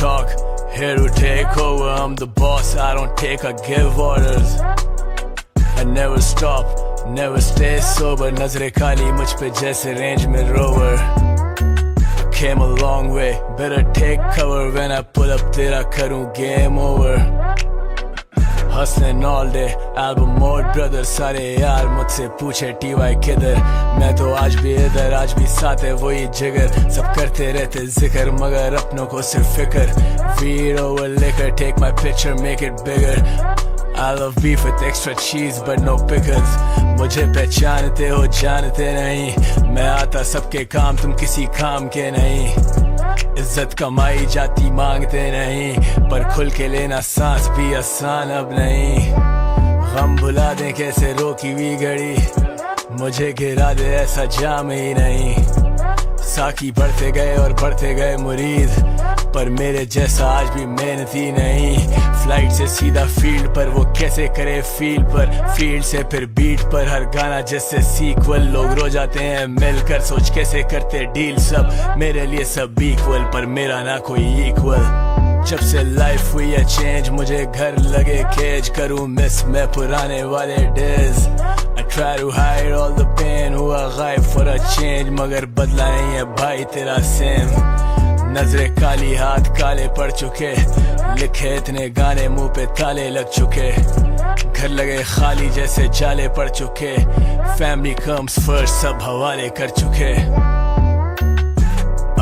talk, here to take over. I'm the boss, I don't take, I give orders. I never stop, never stay sober. Nazre khali मुझ पे जैसे range में rover. Came a long way, better take cover. When I pull up तेरा करूँ game over. Hustling all day, album mode brother. सारे यार मुझसे पूछे TY किधर. मैं तो आज भी इधर, आज भी साथ है वही जिगर. सब करते रहते जिक्र मगर अपनों को सिर्फ फिक्र. Weed over liquor, take my picture, make it bigger. I love beef with extra cheese but no pickles. मुझे पहचानते हो जानते नहीं. मैं आता सबके काम, तुम किसी काम के नहीं. इज्जत कमाई जाती मांगते नहीं, पर खुल के लेना सांस भी आसान अब नहीं. गम भुला दें कैसे रोकी हुई घड़ी, मुझे गिरा दे ऐसा जाम ही नहीं. साकी बढ़ते गए और बढ़ते गए मुरीद, पर मेरे जैसा आज भी मेहनती नहीं. फ्लाइट से सीधा फील्ड पर, वो कैसे करे फील्ड पर. फील्ड से फिर बीट पर, हर गाना जैसे सीक्वल. लोग रो जाते हैं मिलकर, सोच कैसे करते डील. सब मेरे लिए सब इक्वल, पर मेरा ना कोई इक्वल. जब से लाइफ हुई है चेंज, मुझे घर लगे केज. करूँ मिस मैं पुराने वाले days. I try to hide all the pain, हुआ गायब for a change. मगर बदला नहीं है भाई तेरा सेम. नजरें काली हाथ काले पड़ चुके, लिखे इतने गाने मुंह पे ताले लग चुके. घर लगे खाली जैसे जाले पड़ चुके. फैमिली कम्स फर्स्ट, सब हवाले कर चुके.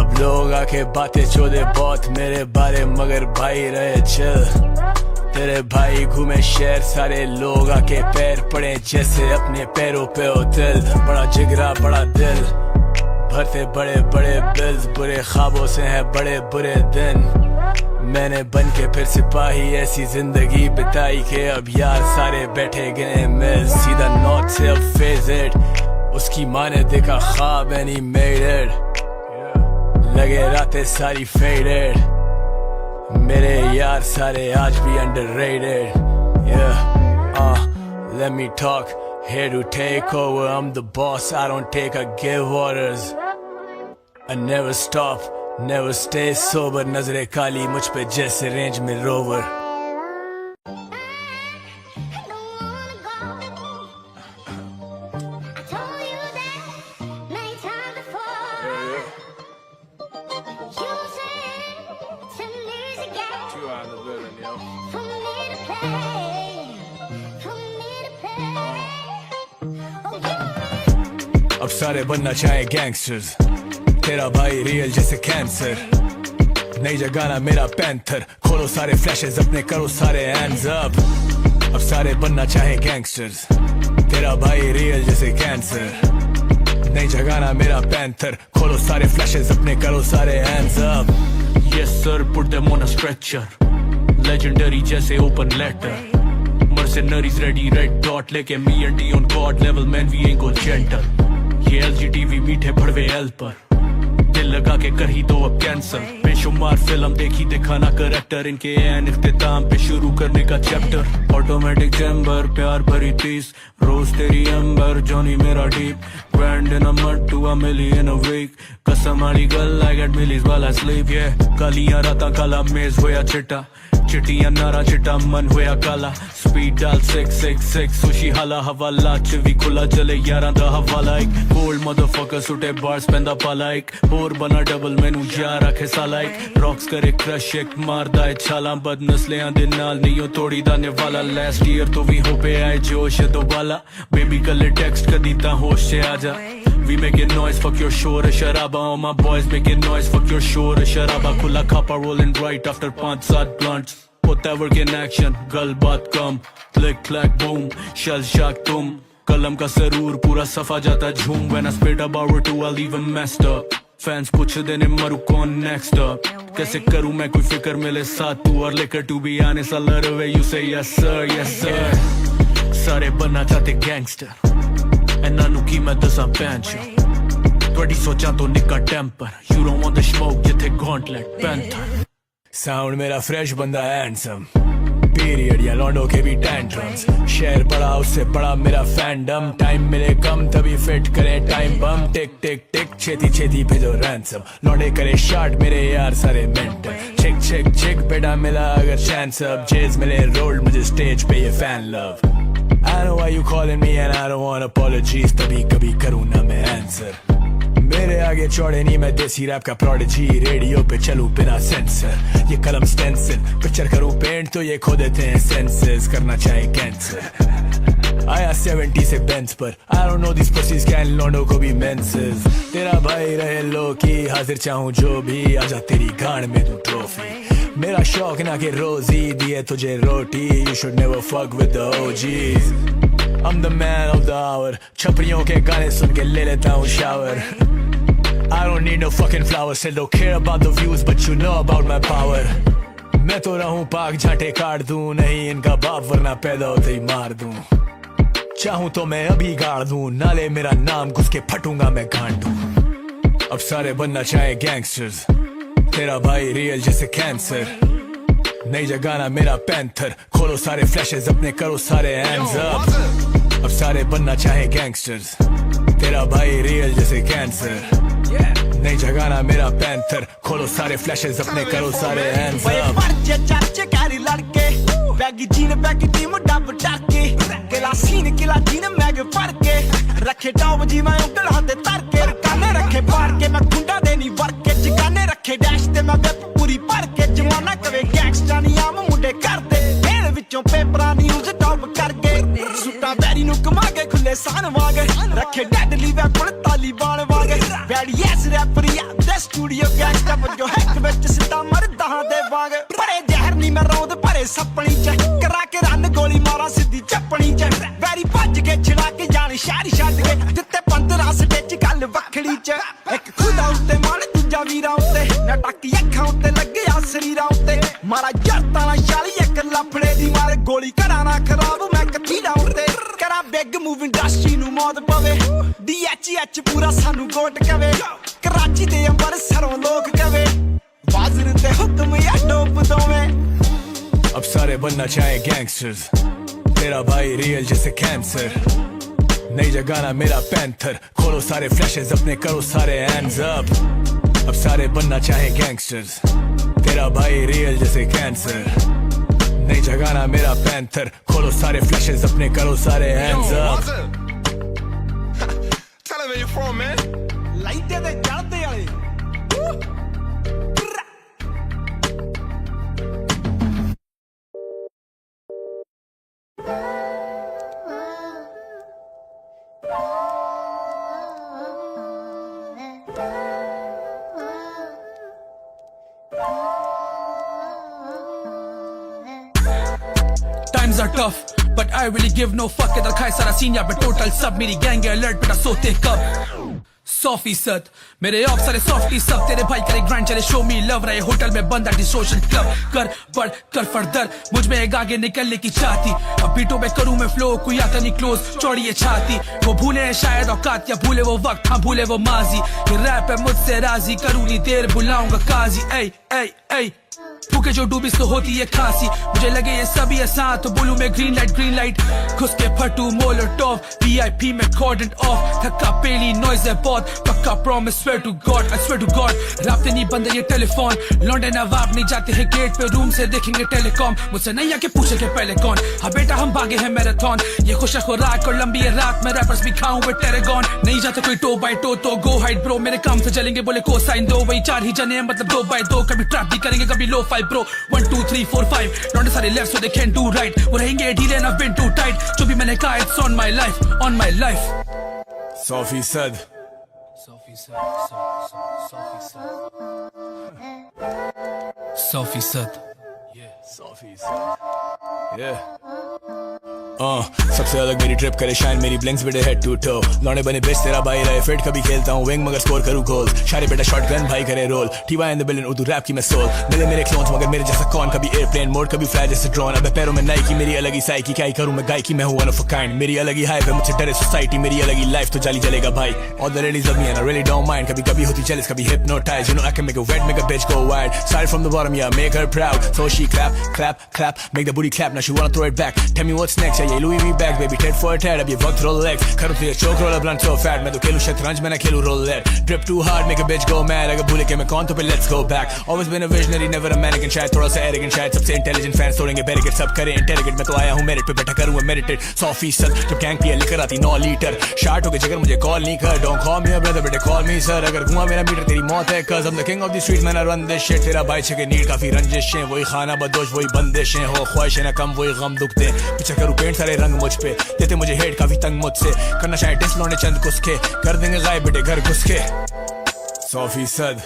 अब लोग आके बातें चोदे बहुत मेरे बारे, मगर भाई रहे चिल. तेरे भाई घूमे शहर, सारे लोग आके पैर पड़े जैसे अपने पैरों पे हो दिल. बड़ा जिगरा बड़ा दिल, भरते बड़े बड़े बिल्स. बुरे ख्वाबों से हैं बड़े बुरे दिन. मैंने बन के फिर सिपाही ऐसी जिंदगी बिताई के अब यार सारे बैठे गिने मिल. सीधा नॉर्थ से अब फेज इट, उसकी माँ ने देखा ख्वाब एंड ही मेड इट. लगे रातें सारी फेडेड, मेरे यार सारे आज भी underrated. Let me talk, here to take over. I'm the boss, I don't take, I give orders. I never stop, never stay sober. नजरें काली मुझ पे जैसे रेंज में रोवर. अब सारे बनना चाहे गैंगस्टर्स, तेरा भाई रियल जैसे कैंसर. नई जगाना मेरा पैंथर, खोलो सारे फ्लैशेस अपने करो सारे हैंड्स अप. अब सारे बनना चाहे गैंगस्टर्स, तेरा भाई रियल जैसे कैंसर. नई जगाना मेरा पैंथर, खोलो सारे फ्लैशेस अपने करो सारे hands up. Yes sir, put them on a stretcher. Legendary जैसे open letter. Mercenaries ready, red dot लेके me and D on god level, man we ain't go gentle. ये LGTV मीठे भड़वे L पर, दिल लगा के कर ही दो अब कैंसल. बेशुमार फिल्म देखी दिखाना करेक्टर, इनके एन इख्तिताम पे शुरू करने का चैप्टर. ऑटोमेटिक चैम्बर प्यार भरी 30, रोज तेरी एम्बर जॉनी मेरा डीप. Grand in a mud to a milli in a week. कसम वाली गल I get millies while I sleep. कालियां रातां काला मेज होया चिट्टा, चिट्टियां नारा चिट्टा मन होया काला. स्पीड डाल 666 सुशी हाला हवाला च भी खुला चले यारां दा हवाला. एक बोल्ड मदरफकर सुटे बार्स पैंदा पाला. एक होर बना डबल मैनू यार आखे साला. एक रॉक्स करे क्रश एक मारदा है छाला. बद नस्लियां दे नाल नहीं तोड़ी दाने वाला. लास्ट ईयर तो भी हो पे आए जोश दोबाला. बेबी कल टेक्स्ट कर दीता होश से आजा. We making noise, fuck your shore sharaba. All my boys making noise, fuck your shore sharaba. Khula khapa rolling right after 5-7 blunts. Put that work in action, gal baat kam. Click clack boom, shell shock tum. Kalam ka sarur pura safa jata jhoom. When I spit about it too, I'll even messed up. Fans पूछते ने मरू कौन next up. कैसे करूँ मैं कोई फिक्र मिले साथ तू और लेकर तू भी आने सा लड़वे. You say yes sir, yes sir. सारे बनना चाहते gangster. ਇਹਨਾਂ ਨੂੰ ਕੀ ਮੈਂ ਦੱਸਾਂ ਪੈਂਚੋ. ਤੁਹਾਡੀ ਸੋਚਾਂ ਤੋਂ ਨਿੱਕਾ temper. You don't want the smoke ਜਿੱਥੇ gauntlet panther. Sound ਮੇਰਾ fresh ਬੰਦਾ handsome. पीरियड या लौंडों के भी टेंट्रम्स। शहर बड़ा उससे बड़ा मेरा फैंडम, टाइम मिले कम तभी फिट करें टाइम बम। टिक टिक टिक छेती छेती भेजो रैंसम, लौंडे करे शार्ट मेरे यार सारे मेंटल। चिक चिक चिक बेटा मिला अगर चांस अब, जेज मिले रोल्ड मुझे स्टेज पे ये fan love. I know why you calling me and I don't want apologies, तभी कभी करूँ ना मैं आंसर। मेरे आगे चौड़े नहीं मैं देसी रैप का प्रोडिजी, रेडियो पे चलूं बिना सेंसर। ये कलम स्टेंसिल पिक्चर करूं पेंट तो ये खो देते हैं सेंसेस, करना चाहे कैंसर। आया 70 से बेंच पर, I don't know these pussies क्या इन लौंडों को भी मेंसेस। तेरा भाई रहे लो की हाजिर चाहूं जो भी, आजा तेरी गांड में दूं ट्रॉफी। मेरा शौक ना कि रोजी दिए तुझे रोटी, you should never fuck with the OGs। I'm the man of the hour, छपरियों के गाने सुन के ले लेता हूँ shower. I don't need no fucking flowers, still don't care about the views but you know about my power। मैं तो रहूं पाक झाटे काट दूं, नहीं इनका बाप वरना पैदा होते ही मार दूं। चाहूं तो मैं अभी गाड़ दूं, नाले मेरा नाम घुस के फटूंगा मैं गांडू। अब सारे बनना चाहे गैंगस्टर्स, तेरा भाई रियल जैसे कैंसर। नई जगाना मेरा पैंथर, खोलो सारे फ्लैशेस अपने करो सारे हैंड्स अप। अब सारे बनना चाहे गैंगस्टर्स, तेरा भाई रियल जैसे कैंसर। नई जगाना मेरा पैंथर, खोलो सारे फ्लैशेस अपने करो सारे हैंड्स अप। चर्चे कारी लड़के baggy gene baggy team dub टाके, किला सीन किला जीन मैग फड़ के रखे टॉप जी मैं उंगल हाथे तर के, काने रखे पार के मैं गुंडा देनी वर्क के, जिकाने रखे डैश ते मैं वेब पूरी भर के। जमाना कवे गैंगस्टर नी आम मुंडे करदे, मेरे विचों पेपरां न्यूज़ टॉप करके, सुट्टा बैरी नु कमा के खुले सान वांगे, रखे डेडली वेपन तालिबान वांगे। बैडी एस रैपर या दे स्टूडियो गैंगस्टर बजो हैक विच सिद्धा मरदा दे वांगे। बड़े जहर नी मैं रौंद भरे सपनी च, करा के रन गोली मारा सीधी चपनी च। बैरी भज के छिड़ा के जाने शहर छड्ड के, जित्ते 15 स्टेज गल वखड़ी च। एक खुदा उत्ते मन दूजा वीरा उत्ते, ना टाकी अखां उत्ते लग्गिया शरीरां उत्ते। मारा जरता ना 40 एक लफड़े दी मारे गोली करा ना खराब मैं कथीड़ा उत्ते। करा बिग मूव इंडस्ट्री नू मौत पवे, DHH पूरा सानू गोट कवे। कराची दे अंबरसरों लोग कवे, वाज़र ते हुक्म या डोप दोवें। अब सारे बनना चाहे गैंगस्टर्स, तेरा भाई रियल जैसे कैंसर। नई जगाना मेरा पैंथर, खोलो सारे फ्लैशेस अपने करो सारे हैंड्स अप। अब सारे बनना चाहे गैंगस्टर्स, तेरा भाई रियल जैसे कैंसर। नई जगाना मेरा पैंथर, खोलो सारे फ्लैशेस अपने करो सारे hands up. Tell him where you're from, man. लाइटे दे चढ़दे वाले Times are tough, but I really give no fuck। इधर खाए सारा सीन यहाँ पे टोटल सब, मेरी गैंग है अलर्ट बेटा सोते कब। 100% मेरे ऑफ सारे सॉफ्टी सब, तेरे भाई करे ग्रांड चले शो मी लव रहे होटल में बंद एट सोशल क्लब। कर बढ़ कर फर्दर मुझ में एक आगे निकलने की चाहती, अब बीटों पे करूं मैं फ्लो कोई आता नहीं क्लोज चौड़ी है छाती। वो भूले हैं शायद औकात या भूले वो वक्त, हाँ भूले वो माजी। ये रैप है मुझसे राजी, करूं नहीं देर बुलाऊंगा काजी। ऐ ऐ ऐ फूके जो डूबी तो होती है खांसी, मुझे लगे ये सभी आसान तो बोलूं मैं ग्रीन लाइट। घुस के फटू मोलोटोव VIP में कॉर्डन ऑफ, थक्का पेली नॉइज है बहुत पक्का प्रॉमिस स्वेयर टू गॉड। राब्ते नहीं बंद ये टेलीफोन, लौंडे नवाब नहीं जाते हैं गेट पे, रूम से देखेंगे टेलीकॉम। मुझसे नहीं आके पूछे के पहले कौन, हाँ बेटा हम भागे हैं मैराथन। ये खुश खुराक और लंबी है रात में, रैपर्स भी खाऊं वे टेरेगॉन। नहीं जाते कोई टो बाई टो तो गो हाइड ब्रो, मेरे काम से चलेंगे बोले को साइन दो। वही 4 ही जने मतलब 2 बाई 2, कभी ट्रैप भी करेंगे कभी लो 5 ब्रो। 1 2 3 4 5 लौंडे सारे left so they can do right, वो रहेंगे ढीले ना बिन टू टाइट। जो भी मैंने कहा it's on my life 100%। 100%। Yeah, 100%. Yeah. सबसे अलग मेरी ट्रिप करे शाइन मेरी ब्लिंक्स बेटे हेड टू टो लौंडे बने बेस्ट तेरा भाई रहे फिट कभी खेलता हूँ विंग मगर स्कोर करूँ गोल शारे बेटा शॉटगन भाई करे रोल टीवा in the billion Urdu rap की मैं सोल मिले मेरे क्लोन्स मगर मेरे जैसा कौन कभी एयरप्लेन मोड कभी फ्लाई जैसे ड्रोन अब पैरों में नाइकी मेरी अलग ही साइकी क्या ही करूँ मैं गायकी मैं हूँ वन ऑफ अ काइंड मेरी अलग ही हाइप है मुझसे डरे सोसाइटी मेरी अलग ही लाइफ तो जाली चलेगा भाई all the ladies love me and I really don't mind कभी कभी होती jealous कभी hypnotized you know I can make a wet make a bitch go wild started from the bottom yeah make her proud so she clap clap clap make the booty clap now she wanna throw it back tell me what's next yeah Louis V back baby ted for ted अब ये वक्त Rolex करूँ तुझे choke roll blunt so fat मैं तो खेलूँ शतरंज मैं ना खेलूँ roulette drip too hard make a bitch go mad अगर भूले के मैं कौन तो पे let's go back always been a visionary never a mannequin शायद थोड़ा सा arrogant शायद सबसे intelligent fans तोड़ेंगे barricade सब करें interrogate मैं तो आया हूँ merit पे बैठा करूँगा meditate 100% जब gang की लेकर आती 9 लीटर शार्ट होके जगह मुझे call नहीं कर don't call me a brother बेटे call me sir अगर घुमा मेरा मीटर तेरी मौत है cause I'm the king of the streets man I run this shit तेरा भाई छके नीड काफी रंजिशें वही खाना बदोश वही बंदिशें हो ख्वाहिशें ना कम वही गम दुखते पीछे करूँ पेंट सारे रंग मुझ पे देते मुझे हेट काफी तंग मुझसे करना शायद डिस लौंडे चंद कुसके कर देंगे गायब बेटे घर घुस के 100%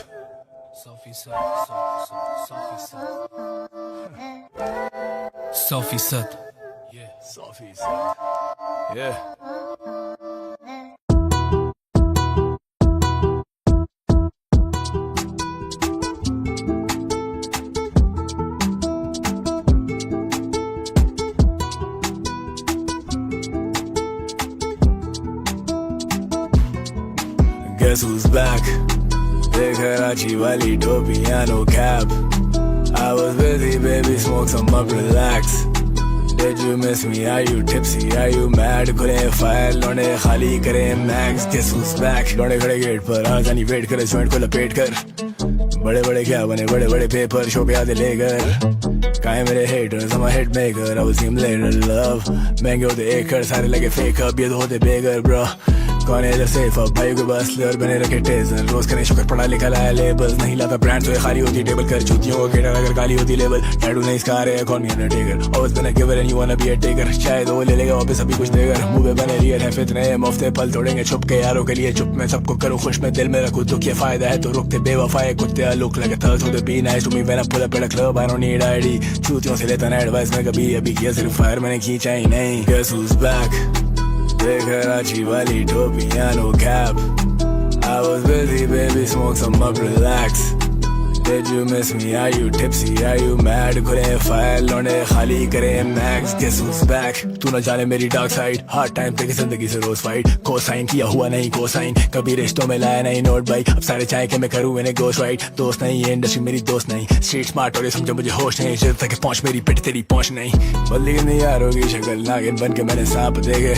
100% yeah 100% yeah Guess who's back? The Karachi wali topiya no cap. I was busy, baby, smoke some up, relax. Did you miss me? Are you tipsy? Are you mad? Khule file, लौंडे खाली करे max. Guess who's back? लौंडे खड़े gate पर आजानी wait करे joint को लपेट कर बड़े बड़े क्या बने बड़े बड़े पेपर शो पे आते लेकर काहे मेरे haters I'm a hit maker I will see him later love महंगे होते एकड़ सारे लगे fake up ये तो होते बेगर bro कौन है सेफ अब भाई के बस ले और बने रखे टेजर रोज करें शुक्र पढ़ा लिखा लाया लेबल्स नहीं लाता ब्रांड तो खाली होती टेबल कर जूतियों को केटर अगर गाली होती लेबल टैटू नहीं इसका रहे कौन मी Undertaker always been a giver and you wanna be a taker शायद वो ले लेगा वापस अभी कुछ देकर मुंह पे बने रियल है फितने मुफ्ते पल तोड़ेंगे छुप के यारों के लिए चुप मैं सबको करूँ खुश मैं दिल में रखूँ तो क्या फायदा है तो रुकते बेवफाए कुत्ते look like a thug so they be nice to me when I pull up at a club I don't need ID चूतियों से लेता ना एडवाइस मैं कभी अभी किया सिर्फ फायर मैंने खींचा ही नहीं guess who's back The Karachi wali topiya no cap. I was busy, baby, smoke some up, relax. Did you miss me? Are you tipsy? Are you mad? खुले फाइल लौंडे खाली करे मैक्स Guess who's back? तू न जाने मेरी dark side hard time पे जिंदगी से रोज फाइट को साइन किया हुआ नहीं को साइन कभी रिश्तों में लाया नहीं नोट बाई अब सारे चाहे कि मैं करूँ इन्हें गोस्ट राइट दोस्त नहीं ये इंडस्ट्री मेरी दोस्त नहीं स्ट्रीट स्मार्ट और ये समझो मुझे होश नहीं जब तक पहुंच मेरी पिट तेरी पहुंच नहीं बल्ली की नहीं यारों की शक्ल नागिन बन के मैंने सांप देखे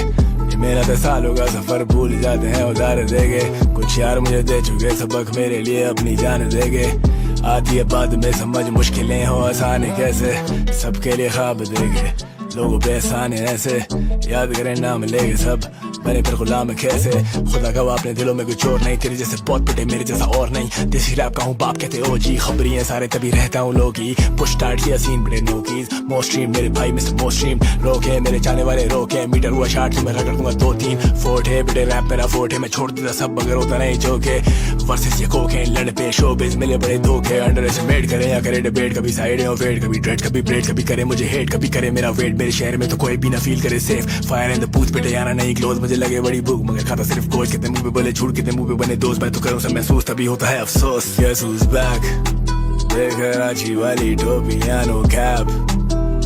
ये मेरा 10 सालों का सफर भूल जाते हैं उधार देगे कुछ यार मुझे दे चुके सबक मेरे लिए अपनी जान देगे आती है बाद में समझ मुश्किलें हो आसान है कैसे सबके लिए ख्वाब देगे लोगों पे एहसान है ऐसे याद करें नाम लेगे सब बने फिर गुलाम कैसे खुदा का अपने दिलों में कुछ और नहीं तेरे जैसे बहुत पिटे मेरे जैसा और नहीं देसी रैप का हूँ बाप कहते ओ जी खबरी है सारे तभी रहता हूँ लोग ही पुश स्टार्ट किया सीन बड़े नो कीज मोस्ट स्ट्रीम मेरे भाई मिस्टर मोस्ट स्ट्रीम रोके मेरे जाने वाले रोके मीटर हुआ शार्ट में रगड़ दूंगा 2-3 फोर्ट है बेटे रैप मेरा फोर्ट है मैं छोड़ देता सब मगर होता नहीं जोके वर्सेस ये कोके लड़ पे शो बेस मिले बड़े धोखे अंडर एस्टिमेट करे या करे डिबेट कभी साइड है वेट कभी ड्रेड कभी ब्रेड कभी करे मुझे हेट कभी करे मेरा वेट मेरे शहर में तो कोई भी ना फील करे safe fire in the booth बेटे याना नहीं क्लोज मुझे लगे बड़ी भूख मगर खाता सिर्फ गोश्त कितने मुंह पे बोले झूठ कितने मुंह पे बने दोस्त मैं तो करूँ सब महसूस तभी होता है अफसोस Guess who's back? The Karachi wali topiya no cap.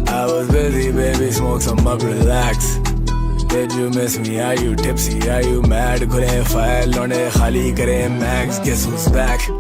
I was busy, baby, smoke some up, relax. Did you miss me? Are you tipsy? Are you mad? खुले फाइल लौंडे खाली करे max Guess who's back?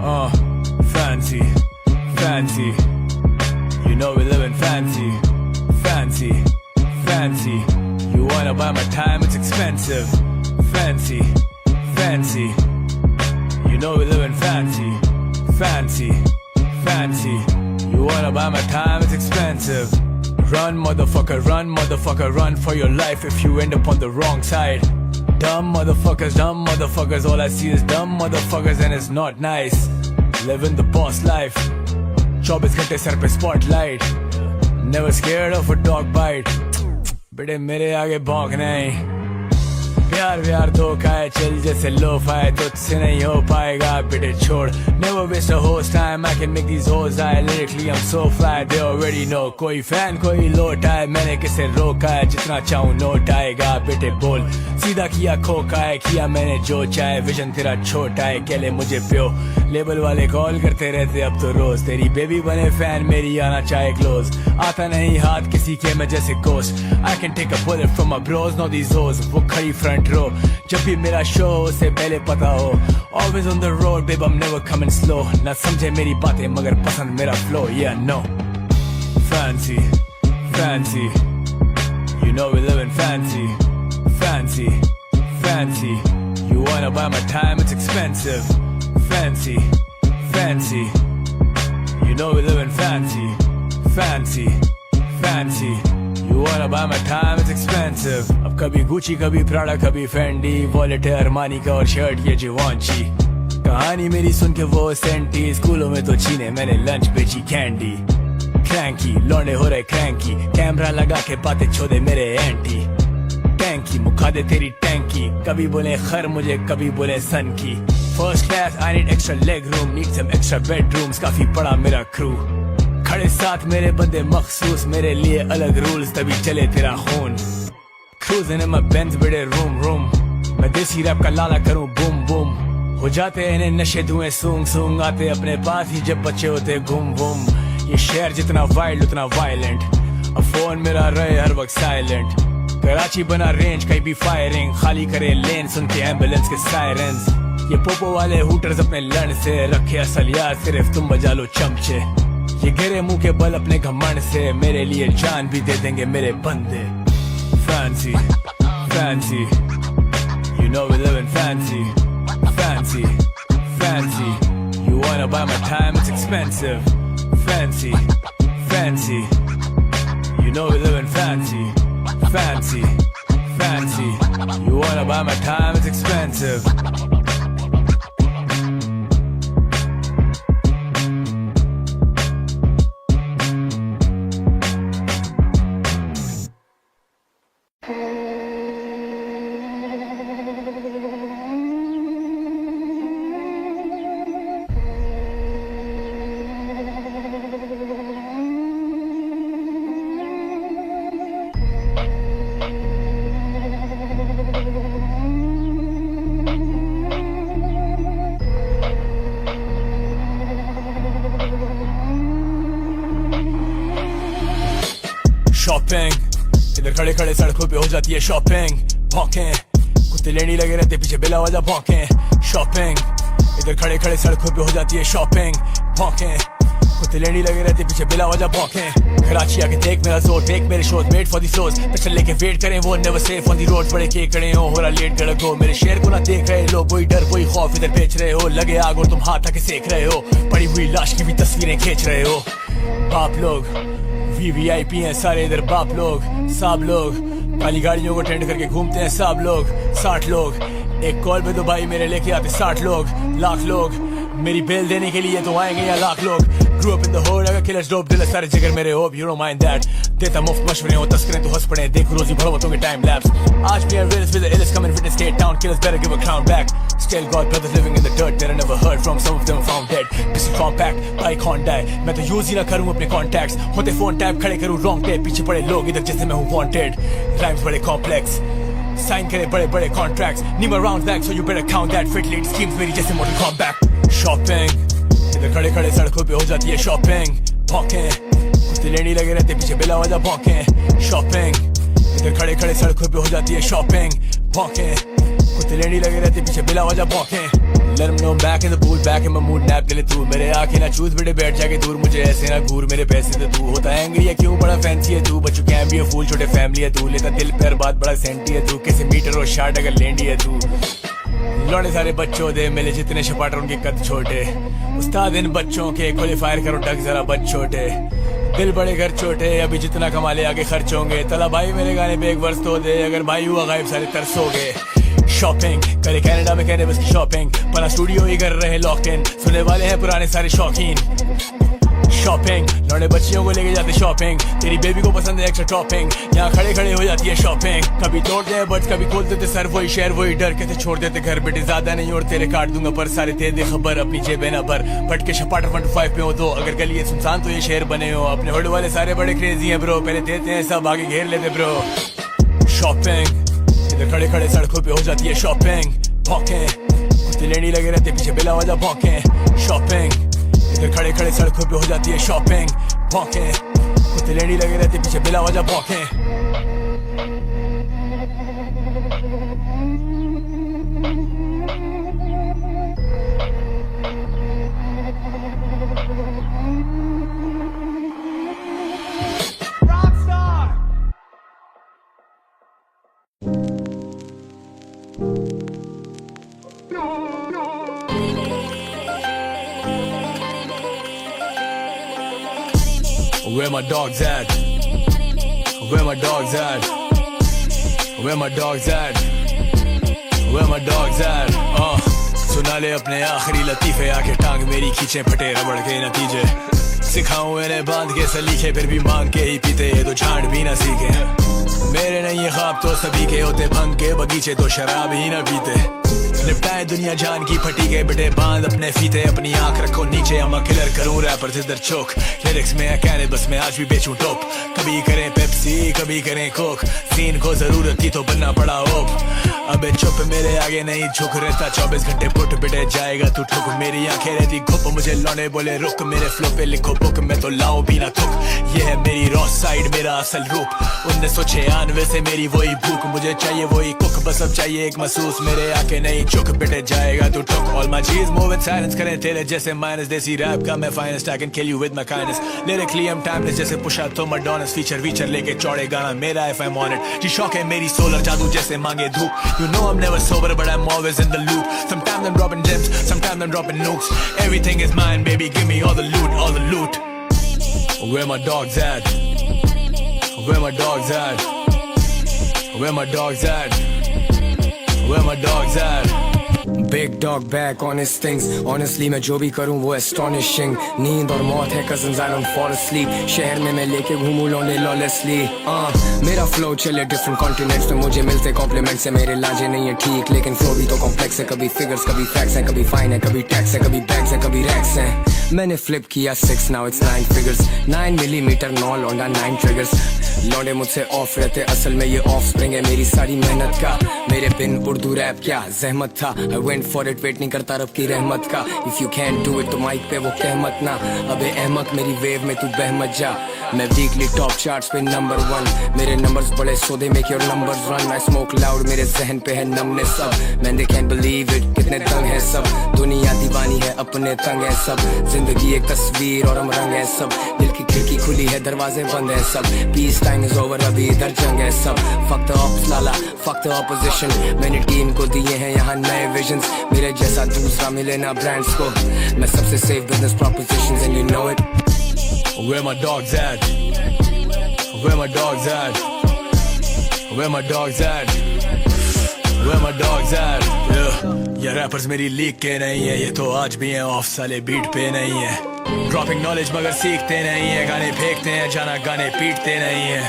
Fancy, fancy. You know we live in fancy, fancy, fancy. You wanna buy my time, it's expensive. Fancy, fancy. You know we live in fancy, fancy, fancy. You wanna buy my time, it's expensive. Run motherfucker, run for your life if you end up on the wrong side. Dumb motherfuckers, all I see is dumb motherfuckers and it's not nice. Living the boss life, 24 घंटे sir पे spotlight. Never scared of a dog bite. बेटे मेरे आगे भौंक नहीं. प्यार धोखा है, चल जैसे लोफा है, तुझसे नहीं हो पाएगा बेटे छोड़. Never waste a host time, I can make these hoes die. Lyrically I'm so fly, they already know. कोई फैन कोई लोटा है, मैंने किसे रोका है, जितना चाहूँ नोट आएगा बेटे बोल. सीधा किया खोका है, किया मैंने जो चाहे, विजन तेरा छोटा है, कहले मुझे प्यो. लेबल वाले कॉल करते रहते अब तो रोज, तेरी बेबी बने फैन मेरी आना चाहे क्लोज. आता नहीं हाथ किसी के मैं जैसे coast. I can take a bullet from my bros, know these hoes. वो खड़ी फ्रंट रो, जब भी मेरा शो उसे पहले पता हो. Always on the road, babe, I'm never coming slow. ना समझे मेरी बातें मगर पसंद मेरा flow, yeah, no. Fancy, fancy. You know we live in fancy, fancy, fancy. You wanna buy my time, it's expensive. Fancy, fancy. You know we live in fancy, fancy, fancy. You wanna buy my time, it's expensive. अब कभी Gucci कभी Prada कभी Fendi, wallet है Armani का और shirt ये जिवांची. कहानी मेरी सुन के वो सेंटी, स्कूलों में तो छीने मैंने लंच बेची कैंडी. क्रैंकी लौंडे हो रहे क्रैंकी, कैमरा लगा के बातें छोड़े मेरे एंटी. टैंकी मुखा दे तेरी टैंकी, कभी बोले खर मुझे कभी बोले सन की. First class I need extra leg room, need some extra bedrooms, काफी बड़ा मेरा क्रू. खड़े साथ मेरे बंदे मखसूस, मेरे लिए अलग रूल्स तभी चले तेरा खून. Cruising in my Benz बड़े रूम. मैं देसी रैप का लाला करूं बूम बूम. हो जाते हैं इन्हें नशे धुएं सूंग आते अपने पास ही जब बच्चे होते घूम घूम. ये शहर जितना वाइल्ड उतना वायलेंट, अब फोन मेरा रहे हर वक्त साइलेंट. कराची बना रेंज कहीं भी फायरिंग, खाली करे लेन सुन के एम्बुलेंस के सायरन्स. ये पोपो वाले हुटर्स अपने लड़ से रखे असल यार, सिर्फ तुम बजा लो चमचे. ये गिरे मुंह के बल अपने घमंड से, मेरे लिए जान भी दे देंगे मेरे बंदे. Fancy, fancy. You know we live in fancy, fancy, fancy. You wanna buy my time, it's expensive. Fancy, fancy. You know we live in fancy, fancy, fancy. You wanna buy my time, it's expensive. Shopping इधर खड़े खड़े सड़कों पे हो जाती है shopping. भौंकें कुत्ते लेनी लगे रहते पीछे बिला वजह भौंकें. शॉपिंग इधर खड़े खड़े सड़कों पे हो जाती है शॉपिंग. भौंकें कुत्ते लेनी लगे रहते पीछे बिला वजह भौंकें. कराची आके देख मेरा जोर, देख मेरे शोज, वेट फॉर दी सोज. पिस्टल लेके वेट करें वो never safe on the road. बड़े के खड़े हो रहा लेट गड़क हो, मेरे शेर को ना देख रहे लो. वही डर वही खौफ इधर बेच रहे हो, लगे आग और तुम हाथ आके सेक रहे हो. पड़ी हुई लाश की भी तस्वीरें खींच रहे हो. बाप लोग VVIP हैं सारे इधर, बाप लोग साहब लोग काली गाड़ियों को टेंड करके घूमते हैं साहब लोग. 60 लोग एक कॉल पे तो भाई मेरे लेके आते 60 लोग. लाख लोग मेरी बेल देने के लिए तो आएंगे या लाख लोग. Grew up in the hood, I got killers, dope dealers, सारे जिगर मेरे hope, you don't mind that. देता मुफ्त मशवरे हो तस्करें तो हंस पड़े, देखो रोजी भड़वतों के टाइम लैप्स. आज भी realist with the illest coming with the state town, killers better give a crown back. Still got brothers living in the dirt that I never heard from, some of them found dead. Pistol compact, bike Honda, मैं तो use ही ना करूँ अपने contacts. होते phone tap खड़े करूँ wrong tape, पीछे पड़े लोग इधर जैसे मैं हूँ wanted. Rhymes बड़े complex, sign करे बड़े बड़े contracts. Need my rounds back so you better count that. Fit lead schemes मेरी जैसे Mortal Kombat. Shopping इधर खड़े खड़े सड़कों पे हो जाती है शॉपिंग. भौंकें कुत्ते लेनी लगे रहते पीछे बिला वजह भौंकें. शॉपिंग इधर खड़े खड़े सड़कों पे हो जाती है शॉपिंग. भौंकें कुत्ते लेनी लगे रहते पीछे बिला वजह भौंकें. let them know back in the pool, back in my mood, nap ले ले तू मेरे आँखें ना चूस बेटे बैठ जाके दूर मुझे ऐसे ना घूर मेरे पैसे तो तू होता है एंग्री है क्यों बड़ा फैंसी है तू बच्चों कैम भी है फूल छोटे फैमिली है तू लेता दिल पर बात बड़ा सेंटी है तू कैसे मीटर और शार्ट अगर लेंडी है तू लौड़े सारे बच्चों दे मिले जितने शपाटर उनके कद छोटे उस्ताद इन बच्चों के क्वालीफायर करो डग जरा बच छोटे दिल बड़े घर छोटे अभी जितना कमा ले आगे खर्च होंगे तला भाई मेरे गाने पे एक वर्ष तो दे अगर भाई हुआ गायब सारे तरसोगे शॉपिंग करे कनाडा में कहने बस की शॉपिंग पना स्टूडियो ही कर रहे लॉक इन सुनने वाले हैं पुराने सारे शौकीन शॉपिंग लौड़े बच्चियों को लेके जाते शॉपिंग तेरी बेबी को पसंद है एक्स्ट्रा टॉपिंग यहाँ खड़े खड़े हो जाती है शॉपिंग कभी तोड़ दे बट कभी खोल देते सर वही शहर वही डर कहते छोड़ देते घर बेटे ज्यादा नहीं और तेरे काट दूंगा पर सारे दे दे खबर अपनी जेबे ना भर फट के शपाटर 125 पे हो तो अगर गली है सुनसान तो ये शहर बने हो अपने होड़ वाले सारे बड़े क्रेजी हैं ब्रो पहले देते हैं सब आगे घेर लेते ब्रो शॉपिंग इधर खड़े खड़े सड़कों पे हो जाती है शॉपिंग भौंके कुत्ते लेनी लगे रहते पीछे बिला वजह भौंके शॉपिंग इधर खड़े खड़े सड़कों पे हो जाती है शॉपिंग भौंके कुत्ते लेनी लगे रहते पीछे बिला वजह भौंके Where my dogs at? Where my dogs at? Where my dogs at? Where my dogs at? सुना ले अपने आखिरी लतीफे आके टांग मेरी खींचे फटे रबड़ के नतीजे सिखाऊं इन्हें बांध के सलीखे फिर भी मांग के ही पीते ये तो झाड़ भी ना सीखे मेरे नहीं ये ख्वाब तो सभी के होते भंग के बगीचे तो शराब ही ना पीते निपटाए दुनिया जान की फटी गए बेटे बांध अपने फीते अपनी आंख रखो नीचे हम किलर करूं रैपर से दर चोक लिरिक्स में कहने बस मैं आज भी बेचूं टॉप कभी करें पेप्सी कभी करें कोक सीन को जरूरत थी तो बनना पड़ा ओप अबे चुप मेरे आगे नहीं झुक रहता 24 घंटे पुट बिटे जाएगा तू ठुक मेरी आंखें रहती घुप मुझे लौने बोले रुक मेरे फ्लो पे लिखो बुक मैं तो लाऊं भी ना थुक ये है मेरी रॉ साइड मेरा असल रूप 1996 से मेरी वही भूख मुझे चाहिए वही कुक बस अब चाहिए एक महसूस मेरे आके नहीं चुक बिटे जाएगा तू ठुक ऑल माय चीज मूव इन साइलेंस करें तेरे जैसे माइनस देसी रैप का मैं finest I can kill you with my kindness lyrically I am timeless जैसे पुशा तो मैडोनस फीचर लेके चौड़े गाना मेरा if I am on it जी शौक है मेरी सोलर जादू जैसे मांगे धूप You know I'm never sober, but I'm always in the loop. Sometimes I'm dropping gems, sometimes I'm dropping nukes. Everything is mine, baby, give me all the loot, all the loot. Where my dogs at? Where my dogs at? Where my dogs at? Where my dogs at? Big dog back on his things. Honestly मैं जो भी करूँ वो astonishing. नींद और मौत है cousins I don't fall asleep. शहर में मैं लेके घूमूं लौंडे lawlessly. मेरा flow चले different continents पे मुझे मिलते compliments से मेरे लाजे नहीं है ठीक लेकिन flow भी तो complex है कभी figures कभी facts है कभी fine है कभी tax है कभी bags है कभी racks है मैंने flip किया 6 now it's 9 figures 9 millimeter 9 लौंडा 9 triggers लौंडे मुझसे ऑफ रहते असल में ये ऑफ स्प्रिंग है मेरी सारी मेहनत का मेरे बिन उर्दू रैप क्या जहमत था I went for it wait नहीं करता रब की रहमत का if you can't do it तो माइक पे वो कहमत ना अबे अहमक मेरी वेव में तू बह मत जा मैं वीकली टॉप चार्ट्स पे नंबर 1 मेरे नंबर्स बड़े सौदे make your numbers run I smoke loud मेरे जहन पे है नमने सब man they can believe it कितने तंग है सब दुनिया दीवानी है अपने तंग है सब जिंदगी एक तस्वीर और हम रंग है सब दिल की खिड़की खुली है दरवाजे बंद है सब पीस टाइम इज ओवर अभी इधर जंग है सब fuck the ops Lala fuck the opposition मैंने टीम को दिए हैं यहाँ नए विजन्स मेरे जैसा दूसरा मिले ना ब्रांड्स को मैं सबसे safe business propositions and you know it Where my dogs at? Where my dogs at? Where my dogs at? Where my dogs at? ये रैपर्स मेरी लीग के नहीं है ये तो आज भी हैं ऑफ साले बीट पे नहीं है ड्रॉपिंग नॉलेज मगर सीखते नहीं है गाने फेंकते हैं जाना गाने पीटते नहीं है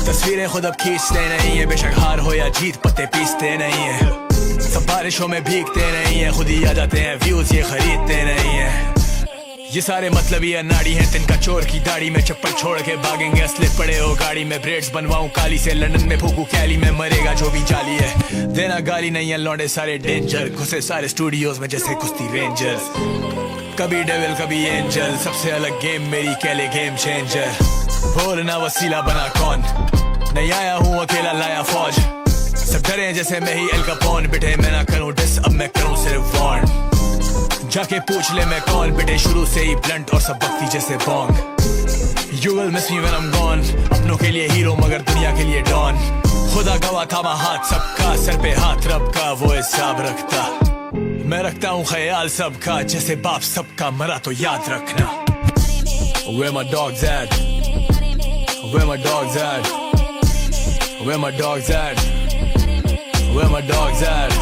तस्वीरें खुद अब खींचते नहीं है बेशक हार हो या जीत पत्ते पीसते नहीं है सब बारिशों में भीगते नहीं है खुद ही आ जाते हैं व्यूज ये खरीदते नहीं है ये सारे मतलब ये नाड़ी हैं तिनका चोर की दाढ़ी में चप्पल छोड़ के भागेंगे असले पड़े हो गाड़ी में ब्रेड्स बनवाऊं काली से लंदन में फूकू कैली में मरेगा जो भी जाली है देना गाली नहीं है लौंडे सारे डेंजर घुसे सारे स्टूडियोज में जैसे कुश्ती रेंजर्स कभी डेविल कभी एंजल सबसे अलग गेम मेरी कैले गेम चेंजर बोलना वसीला बना कौन नहीं आया हूँ अकेला लाया फौज सब डरे जैसे मैं ही एल कैपोन बिठे मैं ना करूँ डिस अब मैं करूँ सिर्फ वॉर्न जाके पूछ ले मैं कौन, बेटे शुरू से ही ब्लंट और सब वक्ती जैसे Bong. You will miss me when I'm gone, अपनों के लिए हीरो मगर दुनिया के लिए डॉन। खुदा गवा था मैं हाथ सबका, सर पे हाथ रब का वो हिसाब रखता। मैं रखता हूँ ख्याल सबका, जैसे बाप सबका मरा तो याद रखना। Where my dogs at? Where my dogs at? Where my dogs at? Where my dogs at?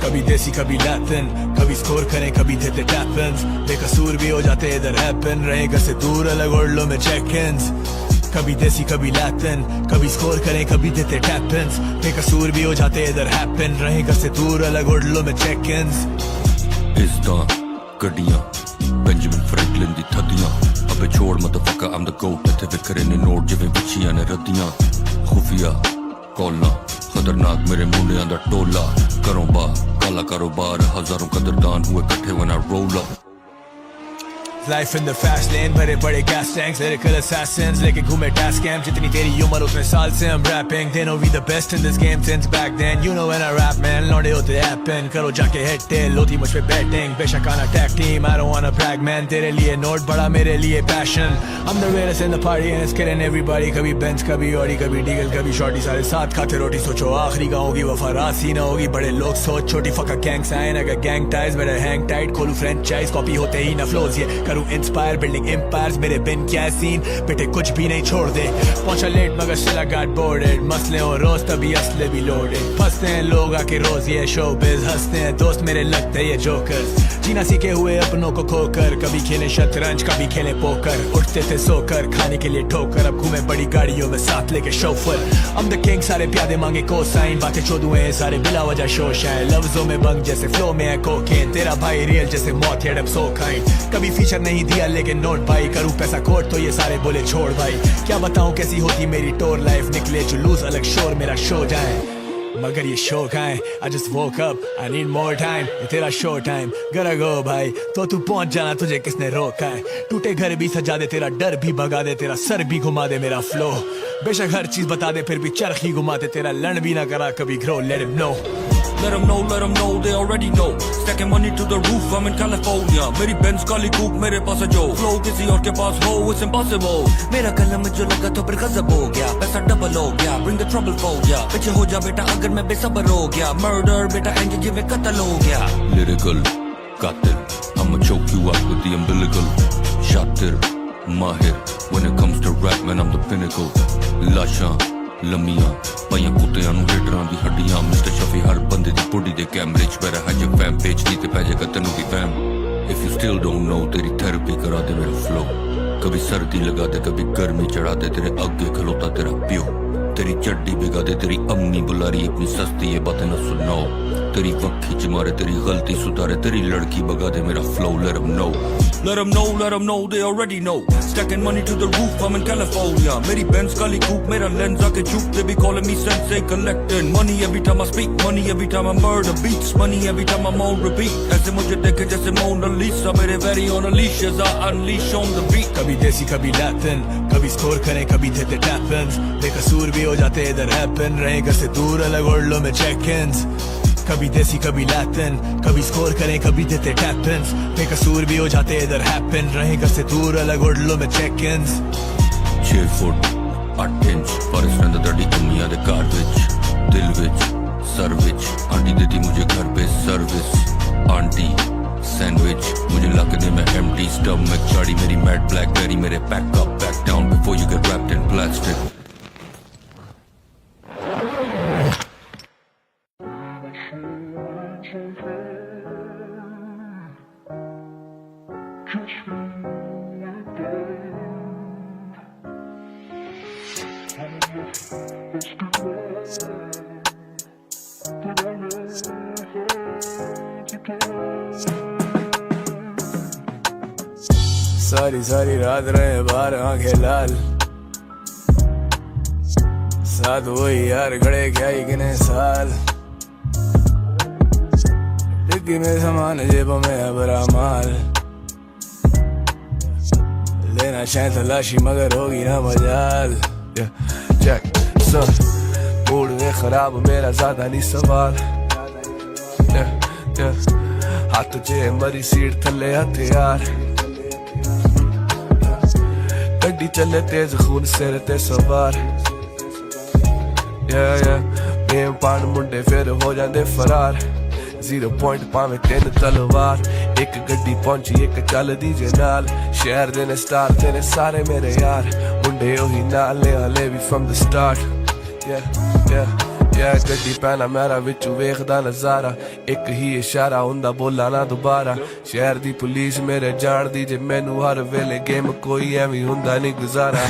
कभी देसी कभी लैटिन, कभी स्कोर करें कभी देते टैप-इन्स, बेकसूर भी हो जाते इधर हैपन, रहे घर से दूर अलग ओरलो में चेक-इन्स। कभी देसी कभी लैटिन, कभी स्कोर करें कभी देते टैप-इन्स, बेकसूर भी हो जाते इधर हैपन, रहे घर से दूर अलग ओरलो में चेक-इन्स। इस दां गड्डियां बेंजामिन फ्रैंकलिन दी थदियां, अबे छोड़ मदरफकर I'm the goat, इत्थे विखरे ने नोट जिवें विछियां ने रद्दियां, खुफिया कॉलां खतरनाक मेरे मुंडियां दा टोला, करो बा काला कारोबार, हजारों कदरदान हुए इकट्ठे when I roll up। Life in the fast lane, भरे पड़े gas tanks, lyrical assassins, लेके घूमे task cam, जितनी तेरी उम्र उतने साल से I'm rapping, they know we the best in this game since back then, you know when I rap man, लौंडे होते happen, करो जाके head tail, होती मुझ पे betting, बेशक आना tag team, I don't wanna brag man, तेरे लिए note बड़ा मेरे लिए passion, I'm the realest in the party and it's killing everybody, कभी Benz कभी Audi कभी Deagle कभी shorty, सारे साथ खाते रोटी, सोचो आखिरी का होगी वफा रासी ना होगी, बड़े लोग सोच छोटी fucker gang sign, I got gang ties, better hang tight, खोलूं franchise, copy होते ही ना flows ये करूं इंस्पायर, बिल्डिंग एम्पायर्स, मेरे बिन क्या सीन, बेटे कुछ भी नहीं छोड़ दे, पहुंचा लेट मगर still I got boarded, मसले हो रोज तभी असले भी लोडेड, फंसते हैं लोग आके रोज ये शोबिज, हंसते हैं दोस्त मेरे लगते ये जोकर्स, जीना सीखे हुए अपनों को खोकर, कभी खेले शतरंज कभी खेले पोकर, उठते थे सोकर खाने के लिए ठोकर, अब घूमे बड़ी गाड़ियों में साथ लेके शोफर, I'm the king, सारे प्यादे मांगे कोसाइन, बातें चोदू हैं सारे बिला वजह शोश है, लफ्जों में बंग जैसे फ्लो में है कोकेन, तेरा भाई रियल जैसे मौत है डब सो काइंड, कभी फीचर नहीं दिया लेकिन नोट भाई, करूं पैसा कोट तो ये सारे बोले छोड़ भाई, क्या बताऊं कैसी होती मेरी टोर लाइफ, निकले जुलूस अलग शोर मेरा शो जाए, मगर ये शो कहाँ है, I just woke up, I need more time, ये तेरा शो टाइम, gotta go भाई, तो तू पहुंच जाना तुझे किसने रोका है, टूटे घर भी सजा दे, तेरा डर भी भगा दे, तेरा सर भी घुमा दे मेरा फ्लो, बेशक हर चीज बता दे फिर भी चरखी घुमा दे, तेरा लड़ भी ना करा कभी grow, let him know। Let them know, they already know, stacking money to the roof, I'm in California, मेरी Benz काली coupe मेरे पास है जो, flow किसी और के पास हो, it's impossible, मेरा कलम जो लगा तो फिर गजब हो गया, पैसा डबल हो गया, bring the trouble for ya, पीछे हो जा बेटा अगर मैं बेसब्र हो गया, murder बेटा एंजल जिਵੇਂ कत्ल हो गया, lyrical कातिल, I'ma choke you out with the umbilical, शातिर माहिर, when it comes to rap man I'm the pinnacle, लाशां लम्मियां पाइयां कुत्तियां नूं रेडरां दी हड्डियां, मिस्टर शफी हर बंदे दी बॉडी दे कैमरे च मेरा है जो फैम पेज दी ते पै जाएगा तैनूं भी fam, if you still don't know तेरी थेरेपी करा दे मेरा फ्लो, कभी सर्दी लगा दे कभी गर्मी चढ़ा दे, तेरे आगे खलोता तेरा प्यो, तेरी चड्डी भिगा दे, तेरी अम्मी बुला रही अपनी सस्ती ये बातें न सुनाओ, तेरी वक्खी च मारे तेरी गलती सुधारे, तेरी लड़की भगा दे मेरा flow, let them know, let them know, they already know, stacking money to the roof, I'm in California, मेरी Benz काली coupe, मेरा lens आके चूप, they be calling me sensei, collecting money every time I speak, money every time I murder beats, money every time I'm on repeat, ऐसे मुझे देखे जैसे Mona Lisa, मेरे very on a leash as I unleash on the beat, कभी देसी कभी Latin, कभी score करें कभी देते टैप-इन्स, बेकसूर भी हो जाते इधर हैपन, रहे घर से दूर अलग ओरलो में चेक-इन्स, कभी देसी कभी लैटिन, कभी स्कोर करें कभी देते टैप-इन्स, बेकसूर भी हो जाते इधर हैपन, रहे घर से दूर अलग ओरलो में चेक-इन्स। 6 फुट 8 इंच फर्स्ट रंदा तड़ी अम्मियां दे घर विच, दिल विच सर विच, आंटी देती मुझे घर पे सर्विस, आंटी सैंडविच मुझे लगने में एम्प्टी स्टमक, चाड़ी मेरी मैट ब्लैकबेरी, मेरे pack up back down before you get wrapped in plastic. सारी रात रहे बाहर आंखें लाल, साथ वही यार खड़े क्या ही कितने साल, डिग्गी में सामान जेबों में है बड़ा माल, लेना चाहे तलाशी मगर होगी ना मजाल। चेक सुन, मूड में खराब मेरा ज्यादा नहीं सवाल। हाथ चे मरी सीट थले हथियार, गड्डी चले तेज खून सिर ते सवार। बेम पान मुंडे फिर हो जाते फरार, 0 पॉइंट पावे 3 तलवार। एक गड्डी पहुंची एक चल दीजे नाल, शहर देने स्टार तेरे सारे मेरे यार। मुंडे ओही नाल ने हले भी फ्रॉम द स्टार्ट। गड्डी पैना मेरा विच वेखदा नजारा, एक ही इशारा हुंदा बोला ना दोबारा। शहर दी पुलिस मेरे जान दी जे मैनू हर वेले गेम कोई एवी हुंदा नहीं गुजारा।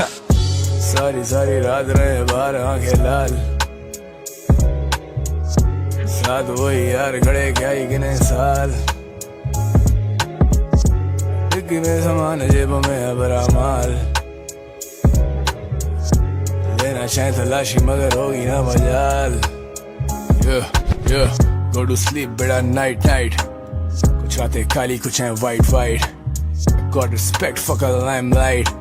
सारी सारी रात रहे बाहर आंखें लाल, साथ वही यार खड़े क्या ही गिने साल। डिग्गी में सामान जेबों में है बड़ा माल, लेना चाहे तलाशी मगर होगी ना मजाल। Go to sleep बेड़ा night night, कुछ रातें काली कुछ हैं white white। God respect fuck a limelight,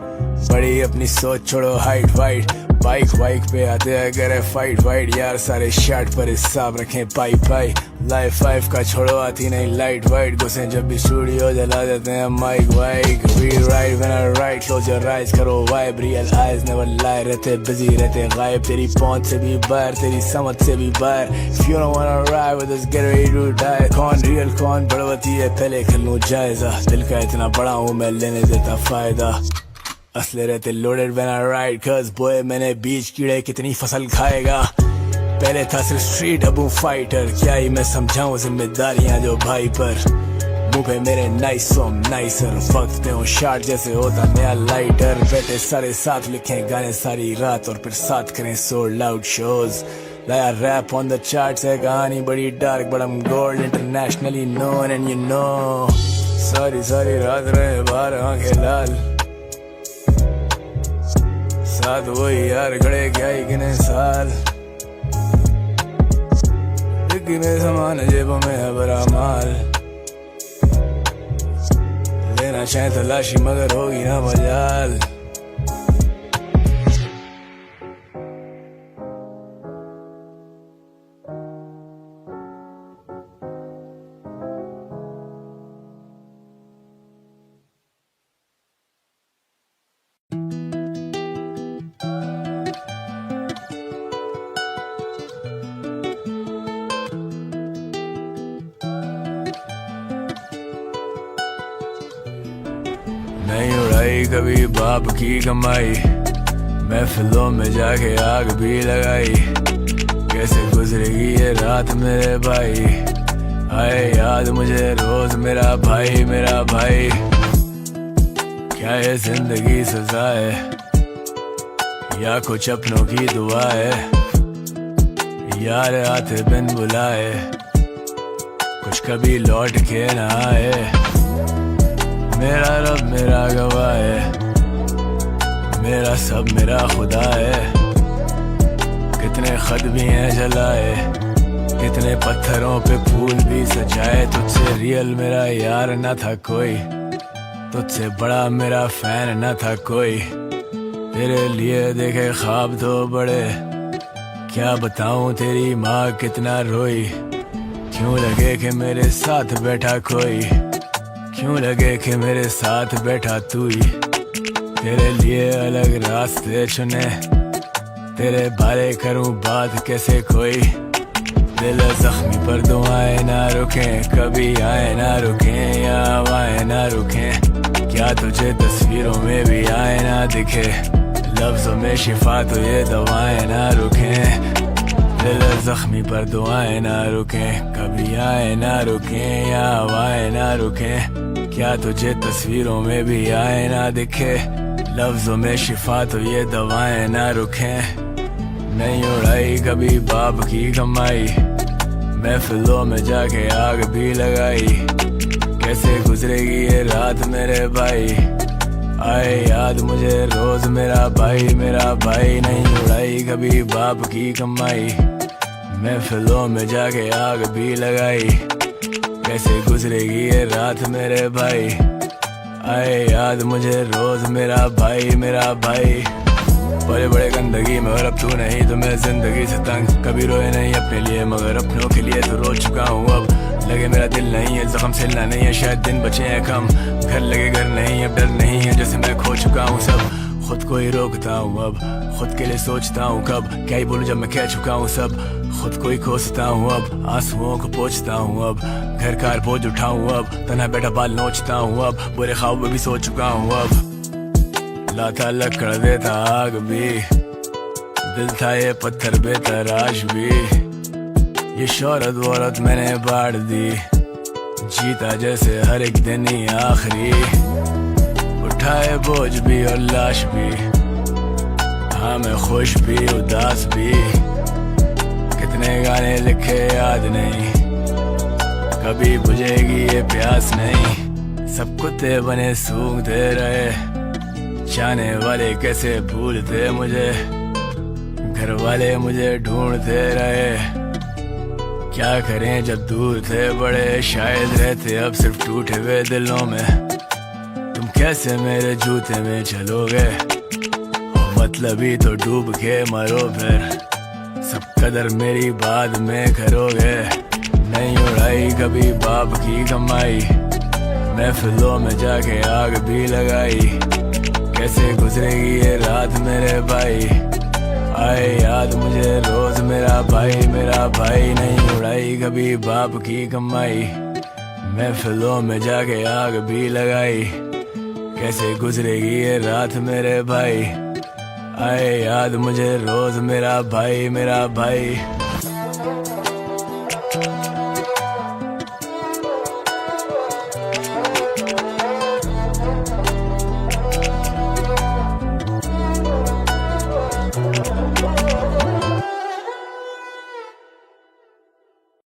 बड़ी अपनी सोच छोड़ो हाइट वाइट। बाइक वाइक पे आते अगर है फाइट वाइट, यार सारे शर्ट पर हिसाब रखें पाई पाई। लाइफ फाइव का छोड़ो आती नहीं लाइट वाइट, घुसे जब भी स्टूडियो जला देते हैं माइक वाइक। We write when I write, close your eyes करो vibe, real eyes never lie. रहते बिजी रहते गायब, तेरी पहुंच से भी बाहर तेरी समझ से भी बाहर। If you don't wanna ride with us get ready to die. कौन रियल कौन बड़वती है पहले कर लूं जायजा, दिल का इतना बड़ा हूं मैं लेने देता फायदा। असले रहते loaded when I ride, cause boy मैंने बीच कीड़े कितनी फसल खाएगा। पहले था सिर्फ स्ट्रीट अब हूँ फाइटर, क्या ही मैं समझाऊं जिम्मेदारियां जो भाई पर। मुंह पे मेरे नाइस सोम नाइसर, वक्त पे हूँ शार्ट जैसे होता नया लाइटर। बैठे सारे साथ लिखे गाने सारी रात और फिर साथ करें सोल्ड आउट शोज। लाया रैप ऑन द चार्ट्स है कहानी बड़ी dark, but I'm gold internationally known and you know। सारी सारी रात रहे बाहर आंखें लाल, साथ वही यार खड़े क्या ही गिने साल। डिग्गी में सामान जेबों में है बड़ा माल, लेना चाहे तलाशी मगर होगी ना मजाल। नहीं उड़ाई कभी बाप की कमाई, महफिलों में जाके आग भी लगाई। कैसे गुजरेगी ये रात मेरे भाई, आए याद मुझे रोज मेरा भाई मेरा भाई। क्या ये जिंदगी सजा है या कुछ अपनों की दुआ है। यार आते बिन बुलाए कुछ कभी लौट के ना आए। मेरा रब मेरा गवाह है, मेरा सब मेरा खुदा है। कितने खत भी हैं जलाए, कितने पत्थरों पे फूल भी सजाए। तुझसे रियल मेरा यार न था कोई, तुझसे बड़ा मेरा फैन न था कोई। तेरे लिए देखे ख्वाब तो बड़े, क्या बताऊं तेरी माँ कितना रोई। क्यों लगे कि मेरे साथ बैठा कोई, क्यों लगे कि मेरे साथ बैठा तू ही। तेरे लिए अलग रास्ते चुने, तेरे बारे करूं बात कैसे कोई। दिल जख्मी पर दुआएं ना रुकें, कभी आए ना रुकें या हवाएं ना रुकें। क्या तुझे तस्वीरों में भी आए ना दिखे, लफ्जों में शिफा तो ये दवाएं ना रुकें। दिल जख्मी पर दुआएं ना रुकें, कभी आए ना रुकें या हवाएं ना रुकें। क्या तुझे तस्वीरों में भी आए ना दिखे, लफ्जों में शिफा तो ये दवाएं ना रुकें। नहीं उड़ाई कभी बाप की कमाई, महफिलों में जाके आग भी लगाई। कैसे गुजरेगी ये रात मेरे भाई, आए याद मुझे रोज मेरा भाई मेरा भाई। नहीं उड़ाई कभी बाप की कमाई, महफिलों में जाके आग भी लगाई। कैसे गुजरेगी ये रात मेरे भाई, आए याद मुझे रोज मेरा भाई मेरा भाई। बड़े बड़े गंदगी में और अब तू नहीं तो मैं जिंदगी से तंग, कभी रोए नहीं अपने लिए मगर अपनों के लिए तो रो चुका हूँ अब। लगे मेरा दिल नहीं है जख्म सिलना नहीं है, शायद दिन बचे हैं कम, घर लगे घर नहीं है, डर नहीं है जैसे मैं खो चुका हूँ सब। खुद को ही रोकता हूँ अब, खुद के लिए सोचता हूँ कब, क्या ही बोलूं जब मैं कह चुका हूँ सब। खुद को ही कोसता हूँ अब, आंसुओं को पोंछता हूँ अब, घर का बोझ उठाऊँ अब, तना बेटा बाल नोचता हूँ अब, बुरे ख्वाब में भी सो चुका हूँ अब। लाता लकड़ देता आग भी, दिल था ये पत्थर बेतराश भी, ये शोहरत वोरत मैंने बाढ़ दी, जीता जैसे हर एक दिन ही आखिरी, उठाए बोझ भी और लाश भी, हाँ मैं खुश भी उदास भी, कितने गाने लिखे याद नहीं, कभी बुझेगी ये प्यास नहीं। सब कुत्ते बने सूंघते रहे, जाने वाले कैसे भूलते मुझे, घर वाले मुझे ढूंढते रहे, क्या करें जब दूर थे बड़े, शायद रहते अब सिर्फ टूटे हुए दिलों में। तुम कैसे मेरे जूते में चलोगे, मतलब ही तो डूब के मरो फिर, सब कदर मेरी बाद में करोगे। नहीं उड़ाई कभी बाप की कमाई, महफिलों में जाके आग भी लगाई, कैसे गुजरेगी ये रात मेरे भाई, आए याद मुझे रोज मेरा भाई मेरा भाई। नहीं उड़ाई कभी बाप की कमाई, महफिलों में जाके आग भी लगाई, कैसे गुजरेगी ये रात मेरे भाई, आए याद मुझे रोज मेरा भाई मेरा भाई।